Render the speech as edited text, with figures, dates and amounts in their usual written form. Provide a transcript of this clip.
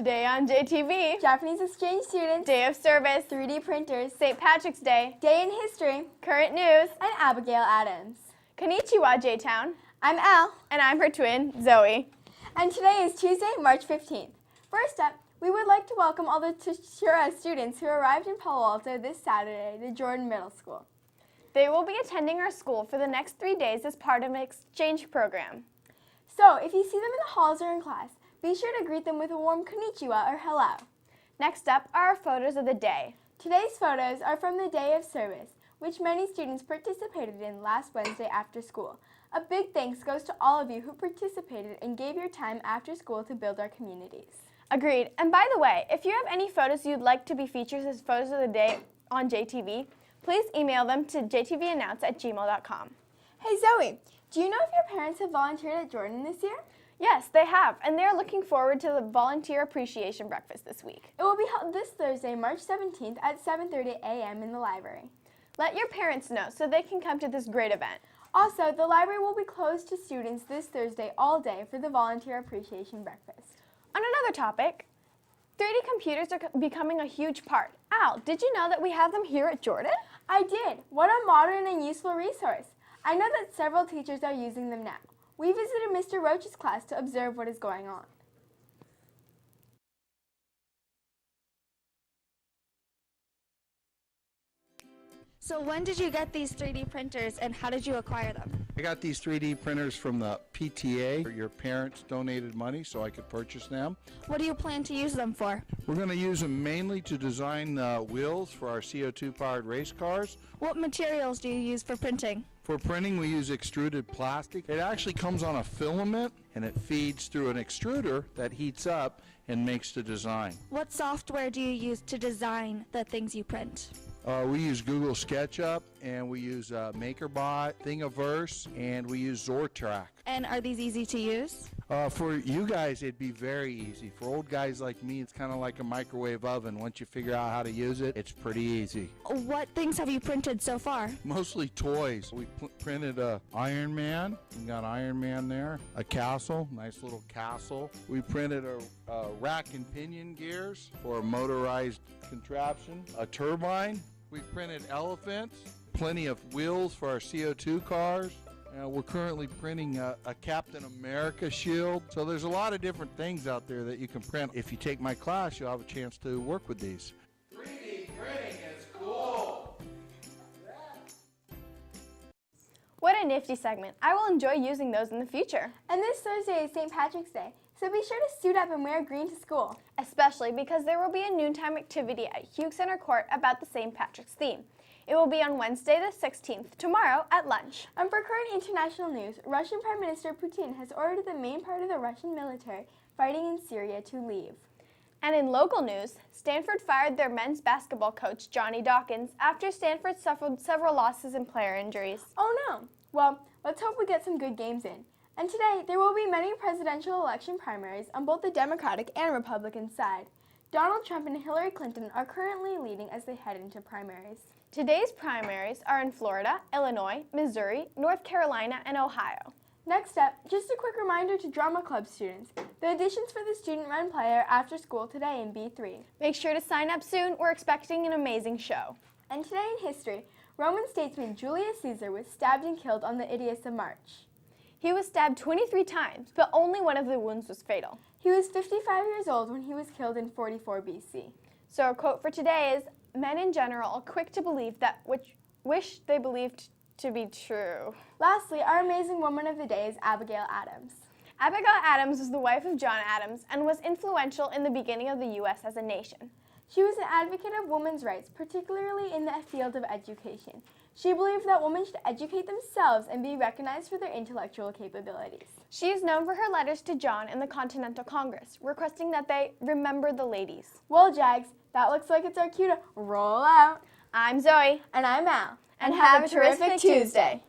Today on JTV, Japanese exchange students, Day of Service, 3D printers, St. Patrick's Day, Day in History, Current News, and Abigail Adams. Konnichiwa, J-Town. I'm Elle. And I'm her twin, Zoe. And today is Tuesday, March 15th. First up, we would like to welcome all the Tshura students who arrived in Palo Alto this Saturday to Jordan Middle School. They will be attending our school for the next 3 days as part of an exchange program. So, if you see them in the halls or in class, be sure to greet them with a warm konnichiwa or hello. Next up are our photos of the day. Today's photos are from the Day of Service, which many students participated in last Wednesday after school. A big thanks goes to all of you who participated and gave your time after school to build our communities. Agreed. And by the way, if you have any photos you'd like to be featured as photos of the day on JTV, please email them to jtvannounce@gmail.com. Hey Zoe, do you know if your parents have volunteered at Jordan this year? Yes, they have, and they're looking forward to the Volunteer Appreciation Breakfast this week. It will be held this Thursday, March 17th at 7:30 a.m. in the library. Let your parents know so they can come to this great event. Also, the library will be closed to students this Thursday all day for the Volunteer Appreciation Breakfast. On another topic, 3D computers are becoming a huge part. Al, did you know that we have them here at Jordan? I did. What a modern and useful resource. I know that several teachers are using them now. We visited Mr. Roach's class to observe what is going on. So when did you get these 3D printers and how did you acquire them? I got these 3D printers from the PTA. Your parents donated money so I could purchase them. What do you plan to use them for? We're going to use them mainly to design wheels for our CO2-powered race cars. What materials do you use for printing? For printing, we use extruded plastic. It actually comes on a filament, and it feeds through an extruder that heats up and makes the design. What software do you use to design the things you print? We use Google SketchUp, and we use MakerBot, Thingiverse, and we use Zortrack. And are these easy to use? For you guys, it'd be very easy. For old guys like me, it's kind of like a microwave oven. Once you figure out how to use it, it's pretty easy. What things have you printed so far? Mostly toys. We printed a Iron Man. We got Iron Man there. A castle, nice little castle. We printed a rack and pinion gears for a motorized contraption. A turbine. We printed elephants. Plenty of wheels for our CO2 cars. We're currently printing a Captain America shield. So there's a lot of different things out there that you can print. If you take my class, you'll have a chance to work with these. 3D printing is cool! What a nifty segment. I will enjoy using those in the future. And this Thursday is St. Patrick's Day, so be sure to suit up and wear green to school. Especially because there will be a noontime activity at Hughes Center Court about the St. Patrick's theme. It will be on Wednesday the 16th, tomorrow at lunch. And for current international news, Russian Prime Minister Putin has ordered the main part of the Russian military fighting in Syria to leave. And in local news, Stanford fired their men's basketball coach, Johnny Dawkins, after Stanford suffered several losses and player injuries. Oh no! Well, let's hope we get some good games in. And today, there will be many presidential election primaries on both the Democratic and Republican side. Donald Trump and Hillary Clinton are currently leading as they head into primaries. Today's primaries are in Florida, Illinois, Missouri, North Carolina, and Ohio. Next up, just a quick reminder to Drama Club students. The auditions for the student-run play are after school today in B3. Make sure to sign up soon. We're expecting an amazing show. And today in history, Roman statesman Julius Caesar was stabbed and killed on the Idius of March. He was stabbed 23 times, but only one of the wounds was fatal. He was 55 years old when he was killed in 44 BC. So our quote for today is, "Men in general are quick to believe that which wish they believed to be true." Lastly, our amazing woman of the day is Abigail Adams. Abigail Adams was the wife of John Adams and was influential in the beginning of the U.S. as a nation. She was an advocate of women's rights, particularly in the field of education. She believed that women should educate themselves and be recognized for their intellectual capabilities. She is known for her letters to John in the Continental Congress, requesting that they remember the ladies. Well, Jags, that looks like it's our cue to roll out. I'm Zoe. And I'm Al. And have a terrific Tuesday.